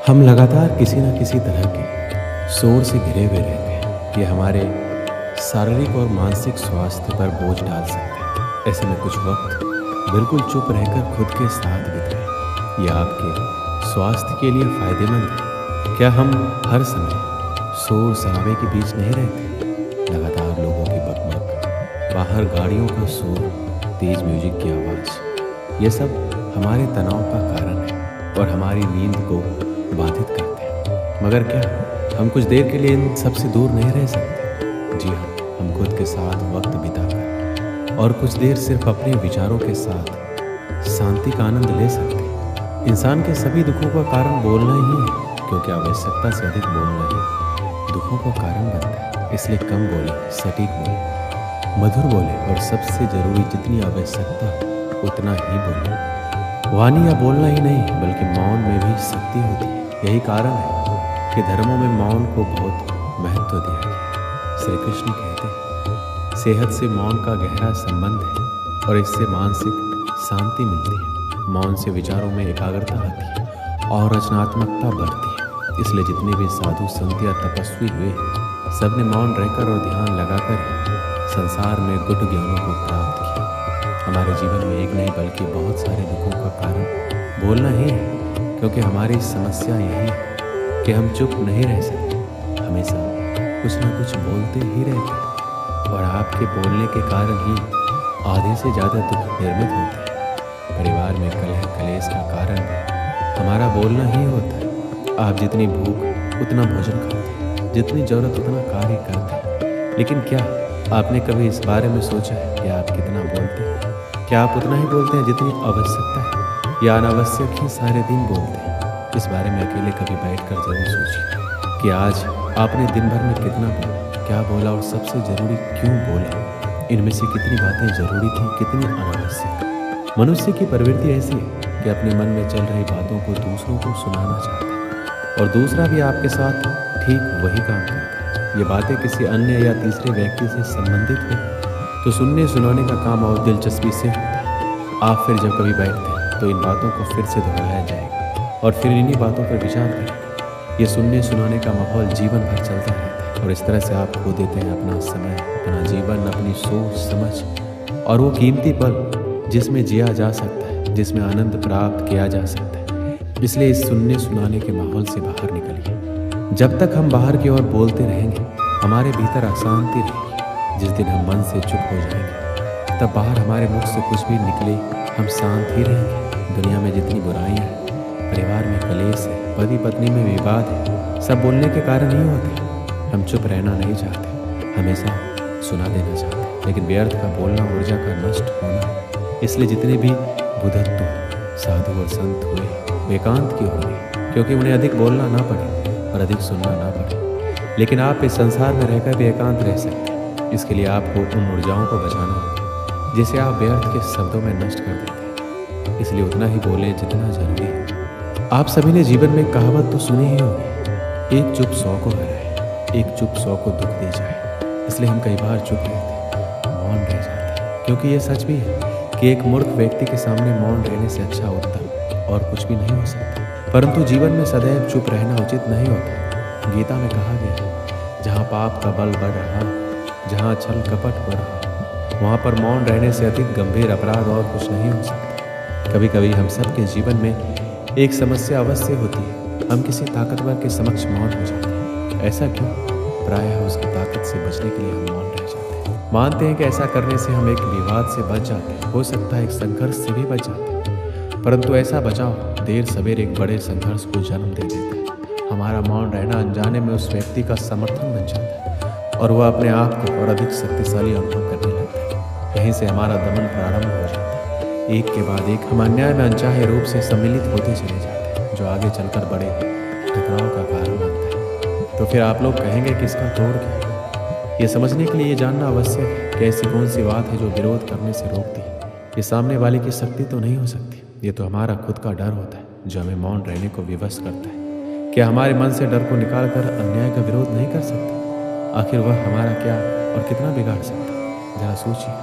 हम लगातार किसी न किसी तरह के शोर से घिरे हुए रहते हैं। ये हमारे शारीरिक और मानसिक स्वास्थ्य पर बोझ डाल सकते हैं। ऐसे में कुछ वक्त बिल्कुल चुप रहकर खुद के साथ बिताएं। ये आपके स्वास्थ्य के लिए फायदेमंद है। क्या हम हर समय शोर शराबे के बीच नहीं रहते? लगातार लोगों की बकबक, बाहर गाड़ियों का शोर, तेज म्यूजिक की आवाज़, ये सब हमारे तनाव का कारण है और हमारी नींद को बाधित करते हैं। मगर क्या हम कुछ देर के लिए इन सबसे दूर नहीं रह सकते? जी हाँ, हम खुद के साथ वक्त बिताकर और कुछ देर सिर्फ अपने विचारों के साथ शांति का आनंद ले सकते हैं। इंसान के सभी दुखों का कारण बोलना ही है, क्योंकि आवश्यकता से अधिक बोलना ही दुखों का कारण बनता है। इसलिए कम बोले, सटीक बोले, मधुर बोले और सबसे जरूरी जितनी आवश्यकता उतना ही बोले। वाणी या बोलना ही नहीं, बल्कि मौन में भी शक्ति होती है। यही कारण है कि धर्मों में मौन को बहुत महत्व दिया गया। श्री कृष्ण कहते हैं, सेहत से मौन का गहरा संबंध है और इससे मानसिक शांति मिलती है। मौन से विचारों में एकाग्रता आती है और रचनात्मकता बढ़ती है। इसलिए जितने भी साधु संत या तपस्वी हुए, सबने मौन रहकर और ध्यान लगाकर ही संसार में गुढ़ ज्ञानों को प्राप्त किया। हमारे जीवन में एक नहीं बल्कि बहुत सारे दुखों का कारण बोलना ही है, क्योंकि हमारी समस्या यही है कि हम चुप नहीं रह सकते। हमेशा कुछ ना कुछ बोलते ही रहते हैं और आपके बोलने के कारण ही आधे से ज़्यादा दुख निर्मित होते हैं। परिवार में कलह कलेश का कारण भी हमारा बोलना ही होता है। आप जितनी भूख उतना भोजन खाते हैं, जितनी ज़रूरत उतना कार्य करते हैं, लेकिन क्या आपने कभी इस बारे में सोचा है कि आप कितना बोलते हैं? क्या आप उतना ही बोलते हैं जितनी आवश्यकता है, या अनावश्यक ही सारे दिन बोलते हैं? इस बारे में अकेले कभी बैठकर जरूर सोचिए कि आज आपने दिन भर में कितना बोला, क्या बोला और सबसे ज़रूरी क्यों बोला। इनमें से कितनी बातें ज़रूरी थी, कितनी अनावश्यक। मनुष्य की प्रवृत्ति ऐसी है कि अपने मन में चल रही बातों को दूसरों को सुनाना चाहता है और दूसरा भी आपके साथ ठीक वही काम करता है। ये बातें किसी अन्य या तीसरे व्यक्ति से संबंधित हो तो सुनने सुनाने का काम और दिलचस्पी से होता है। आप फिर जब कभी बैठते हैं तो इन बातों को फिर से दोहराया जाएगा और फिर इन्हीं बातों पर विचार करेंगे। ये सुनने सुनाने का माहौल जीवन भर चलता रहता है और इस तरह से आप खो देते हैं अपना समय, अपना जीवन, अपनी सोच समझ और वो कीमती पल जिसमें जिया जा सकता है, जिसमें आनंद प्राप्त किया जा सकता है। इसलिए इस सुनने सुनाने के माहौल से बाहर निकलिए। जब तक हम बाहर की ओर बोलते रहेंगे, हमारे भीतर अशांति रहेगी। जिस दिन हम मन से चुप हो जाएंगे, तब बाहर हमारे मुख से कुछ भी निकले, हम शांत ही रहेंगे। दुनिया में जितनी बुराइयां हैं, परिवार में कलेश है, पति पत्नी में विवाद है, सब बोलने के कारण ही होते हैं। हम चुप रहना नहीं चाहते, हमेशा सुना देना चाहते हैं, लेकिन व्यर्थ का बोलना ऊर्जा का नष्ट होना है। इसलिए जितने भी बुद्धत्व साधु और संत हुए, वे एकांत क्यों हुए? क्योंकि उन्हें अधिक बोलना ना पड़े और अधिक सुनना ना पड़े। लेकिन आप इस संसार में रहकर भी एकांत रह सकते हैं। इसके लिए आपको उन ऊर्जाओं को बचाना होगा जिसे आप व्यर्थ के शब्दों में नष्ट कर देते हैं। इसलिए उतना ही बोले जितना जरूरी है। आप सभी ने जीवन में कहावत तो सुनी ही होगी, एक चुप 100 को हराए, एक चुप 100 को दुख दे जाए। इसलिए हम कई बार चुप रहते हैं, मौन रह जाते हैं, क्योंकि ये सच भी है कि एक मूर्ख व्यक्ति के सामने मौन रहने से अच्छा उत्तम और कुछ भी नहीं हो सकता। परंतु जीवन में सदैव चुप रहना उचित नहीं होता। गीता में कहा गया है, जहाँ पाप का बल बढ़ रहा, जहाँ छल कपट हो रहा, वहाँ पर मौन रहने से अधिक गंभीर अपराध और कुछ नहीं हो सकता। कभी कभी हम सबके जीवन में एक समस्या अवश्य होती है, हम किसी ताकतवर के समक्ष मौन हो जाते हैं। ऐसा क्यों? प्रायः उसकी ताकत से बचने के लिए हम मौन रह जाते हैं। मानते हैं कि ऐसा करने से हम एक विवाद से बच जाते हैं, हो सकता है एक संघर्ष से भी बच जाते हैं, परंतु ऐसा बचाव देर सवेर एक बड़े संघर्ष को जन्म दे देता है। हमारा मौन रहना अनजाने में उस व्यक्ति का समर्थन बन जाता है और वह अपने आप को और अधिक शक्तिशाली अनुभव करने लगता है। यहीं से हमारा दमन प्रारंभ हो जाता है। एक के बाद एक हम अन्याय में अनचाहे रूप से सम्मिलित होते चले जाते हैं, जो आगे चलकर बड़े टकराव का कारण बनता है। तो फिर आप लोग कहेंगे कि इसका तोड़ क्या है? ये समझने के लिए ये जानना आवश्यक है कि ऐसी कौन सी बात है जो विरोध करने से रोकती है। ये सामने वाले की शक्ति तो नहीं हो सकती, ये तो हमारा खुद का डर होता है जो हमें मौन रहने को विवश करता है। क्या हमारे मन से डर को निकाल कर अन्याय का विरोध नहीं कर सकते? आखिर वह हमारा क्या और कितना बिगाड़ सकता है? जरा सोचिए,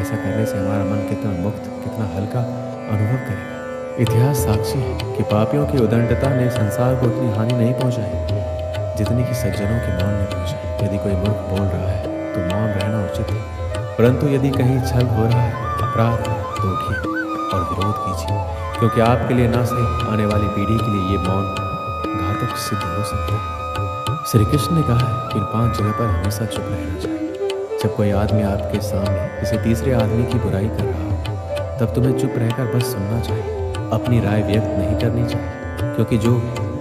ऐसा करने से हमारा मन कितना मुक्त, कितना हल्का अनुभव करेगा। इतिहास साक्षी है कि पापियों की उदंडता ने संसार को उतनी हानि नहीं पहुंचाई जितनी कि सज्जनों के मौन ने पहुंचाई। यदि कोई मूर्ख बोल रहा है तो मौन रहना उचित है, परंतु यदि कहीं छल हो रहा है, अपराध है, तो उठिए और विरोध कीजिए, क्योंकि आपके लिए ना सही आने वाली पीढ़ी के लिए ये मौन घातक सिद्ध हो सकता है। श्री कृष्ण ने कहा है कि इन 5 जगह पर हमेशा चुप रहना चाहिए। जब कोई आदमी आपके सामने किसी तीसरे आदमी की बुराई कर रहा हो तब तुम्हें चुप रहकर बस सुनना चाहिए, अपनी राय व्यक्त नहीं करनी चाहिए, क्योंकि जो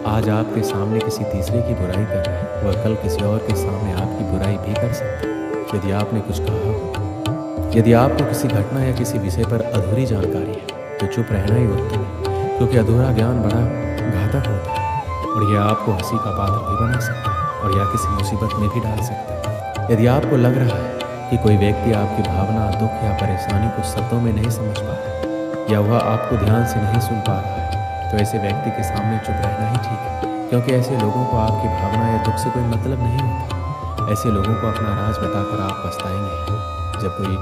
आज आपके सामने किसी तीसरे की बुराई कर रहा है वह कल किसी और के सामने आपकी बुराई भी कर सकता है। यदि आपने कुछ कहा हो, यदि आपको किसी घटना या किसी विषय पर अधूरी जानकारी है तो चुप रहना ही उत्तम है, क्योंकि अधूरा ज्ञान बड़ा घातक होता है और यह आपको हंसी का पात्र भी बना सकता है और या किसी मुसीबत में भी डाल सकता है। यदि आपको लग रहा है कि कोई व्यक्ति आपकी भावना, दुख या परेशानी को शब्दों में नहीं समझ पा रहा या वह आपको ध्यान से नहीं सुन पा रहा है तो ऐसे व्यक्ति के सामने चुप रहना ही ठीक है, क्योंकि ऐसे लोगों को आपकी भावना या दुख से कोई मतलब नहीं होता। ऐसे लोगों को अपना राज बताकर आप पछताएंगे। जब कोई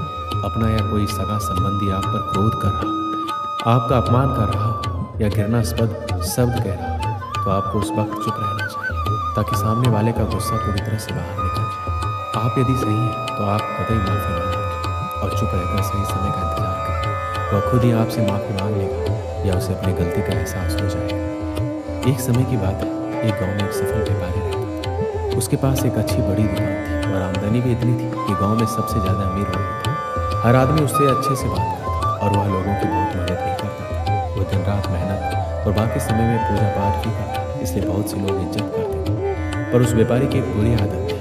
अपना या कोई सगा संबंधी आप पर क्रोध कर रहा हो, आपका अपमान कर रहा हो या घृणास्पद शब्द कह रहा हो तो आपको उस वक्त चुप रहना चाहिए, ताकि सामने वाले का गुस्सा पूरी तरह से बाहर निकल जाए। आप यदि सही हैं तो आप कतई माफ़ी ना मांगें और चुप रहकर सही समय का इंतजार करें। वह खुद ही आपसे माफ़ी मांग लेगा या उसे अपनी गलती का एहसास हो जाएगा। एक समय की बात है, एक गांव में एक सफल व्यापारी रहता था। उसके पास एक अच्छी बड़ी दुकान थी और आमदनी भी इतनी थी कि गांव में सबसे ज़्यादा अमीर हो गया था। हर आदमी उससे अच्छे से बात करता और वह लोगों की बहुत मदद भी करता था। वो दिन रात मेहनत और बाकी समय में पूजा पाठ भी करता, इसलिए बहुत से लोग इज्जत करते थे। पर उस व्यापारी की एक बुरी आदत थी,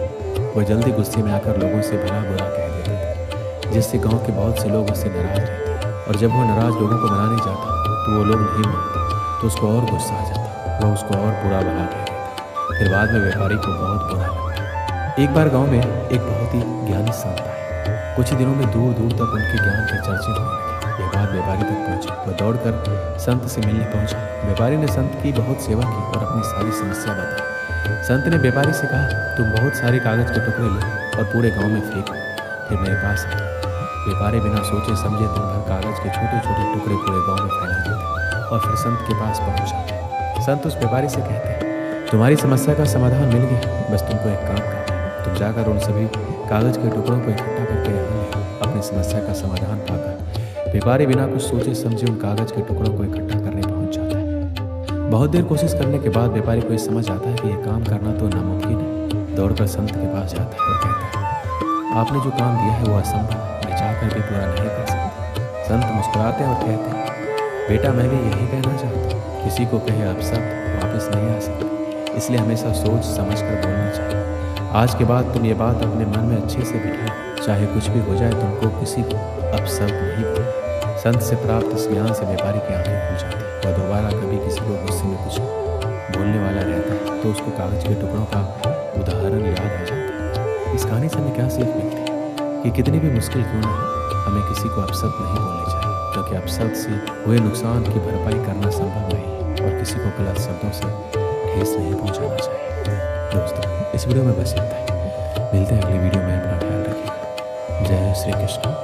वह जल्दी गुस्से में आकर लोगों से भला बुरा कह देता था, जिससे गाँव के बहुत से लोग उससे नाराज रहते। और जब वह नाराज़ लोगों को मनाने जाता तो वो लोग नहीं मानते तो उसको और गुस्सा आ जाता, वह उसको और बुरा भला कह देता। फिर बाद में व्यापारी को बहुत बुरा लगता। एक बार गांव में एक बहुत ही ज्ञानी संत आए। कुछ ही दिनों में दूर दूर तक उनके ज्ञान के चर्चे होने लगे। यह बात व्यापारी तक पहुंची। वह दौड़कर संत से मिलने पहुंचा। व्यापारी ने संत की बहुत सेवा की और अपनी सारी समस्या बताई। संत ने व्यापारी से कहा, तुम बहुत सारे कागज के टुकड़े लो और पूरे गाँव में फेंको, फिर मेरे पास आओ। व्यापारी बिना सोचे समझे दिन भर कागज के छोटे छोटे टुकड़े पूरे गांव में फैला देते और फिर संत के पास पहुंच जाते। संत उस व्यापारी से कहते हैं, तुम्हारी समस्या का समाधान मिल गया, बस तुमको एक काम करना है। तुम जाकर उन सभी कागज के टुकड़ों को इकट्ठा करके यहाँ ले। अपनी समस्या का समाधान पाकर व्यापारी बिना कुछ सोचे समझे उन कागज के टुकड़ों को इकट्ठा करने पहुंच जाता है। बहुत देर कोशिश करने के बाद व्यापारी को ये समझ आता है कि यह काम करना तो नामुमकिन है। दौड़कर संत के पास जाता है और कहता है, आपने जो काम दिया है वो असंभव है, मैं चाहकर भी पूरा नहीं कर सकता। संत मुस्कुराते हैं और कहते हैं, बेटा मैं भी यही कहना चाहता हूँ, किसी को कहे अपशब्द वापस नहीं आ सकते, इसलिए हमेशा सोच समझ कर बोलना चाहिए। आज के बाद तुम ये बात अपने मन में अच्छे से बिठाओ, चाहे कुछ भी हो जाए तुमको किसी को अपशब्द नहीं बोलना। संत से प्राप्त इस ज्ञान से व्यापारी की आंखें खुल जाती है। वह दोबारा कभी किसी को गुस्से में कुछ बोलने वाला रहता है तो उसको कागज के टुकड़ों का उदाहरण याद आ जाता है। इस कहानी से हमें क्या सीख मिलती है कि कितनी भी मुश्किल क्यों ना हो, हमें किसी को अपशब्द नहीं बोलने चाहिए, क्योंकि अपशब्द से हुए नुकसान की भरपाई करना संभव नहीं है और किसी को गलत शब्दों से ठेस नहीं पहुंचाना चाहिए। दोस्तों, इस वीडियो में बस इतना ही। मिलते हैं अगली वीडियो में। अपना ख्याल रखिएगा। जय श्री कृष्ण।